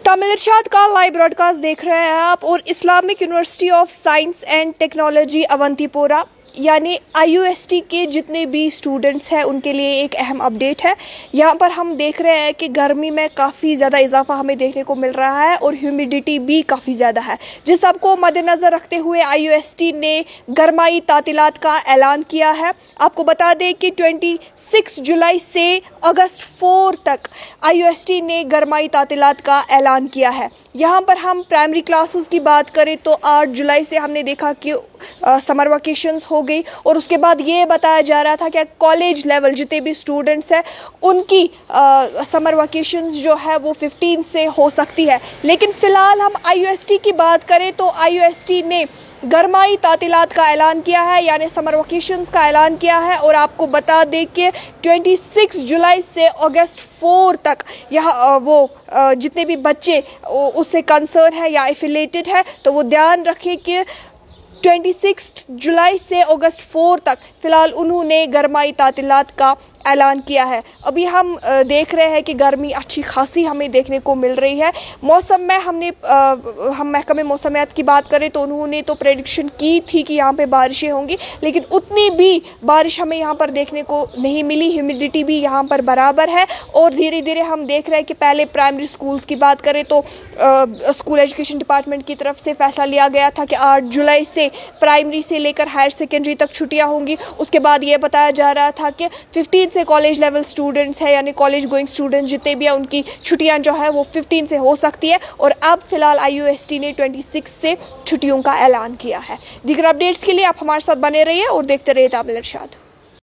तमिल इरशाद का live broadcast देख रहे हैं आप। और Islamic university of science and technology Awantipora यानी IUST के जितने भी स्टूडेंट्स हैं उनके लिए एक अहम अपडेट है। यहाँ पर हम देख रहे हैं कि गर्मी में काफ़ी ज़्यादा इजाफा हमें देखने को मिल रहा है और ह्यूमिडिटी भी काफ़ी ज़्यादा है, जिस सबको मद्देनज़र रखते हुए IUST ने गरमाई तातीलात का ऐलान किया है। आपको बता दें कि 26 जुलाई से अगस्त 4 तक IUST ने गरमाई तातीलात का ऐलान किया है। यहाँ पर हम प्राइमरी क्लासेस की बात करें तो 8 जुलाई से हमने देखा कि समर वेकेशंस हो गई और उसके बाद ये बताया जा रहा था कि कॉलेज लेवल जितने भी स्टूडेंट्स हैं उनकी समर वेकेशंस जो है वो 15 से हो सकती है। लेकिन फ़िलहाल हम IUST की बात करें तो IUST ने गरमाई तातीलात का ऐलान किया है, यानी समर वेकेशंस का ऐलान किया है। और आपको बता दें कि 26 जुलाई से अगस्त 4 तक यहाँ वो जितने भी बच्चे उससे कंसर्न है या एफिलेटेड है तो वो ध्यान रखें कि 26 जुलाई से अगस्त 4 तक फ़िलहाल उन्होंने गरमाई तातीलात का ऐलान किया है। अभी हम देख रहे हैं कि गर्मी अच्छी खासी हमें देखने को मिल रही है। मौसम में हम महकमे मौसमियात की बात करें तो उन्होंने तो प्रेडिक्शन की थी कि यहाँ पे बारिशें होंगी, लेकिन उतनी भी बारिश हमें यहाँ पर देखने को नहीं मिली। ह्यूमिडिटी भी यहाँ पर बराबर है और धीरे धीरे हम देख रहे हैं कि पहले प्राइमरी स्कूल्स की बात करें तो स्कूल एजुकेशन डिपार्टमेंट की तरफ से फैसला लिया गया था कि 8 जुलाई से प्राइमरी से लेकर हायर सेकेंडरी तक छुट्टियाँ होंगी। उसके बाद ये बताया जा रहा था कि 15 से कॉलेज लेवल स्टूडेंट्स है यानी कॉलेज गोइंग स्टूडेंट्स जितने भी हैं उनकी छुट्टियां जो है वो 15 से हो सकती है। और अब फिलहाल IUST ने 26 से छुट्टियों का ऐलान किया है। दीगर अपडेट्स के लिए आप हमारे साथ बने रहिए और देखते रहिए तमिल इरशाद।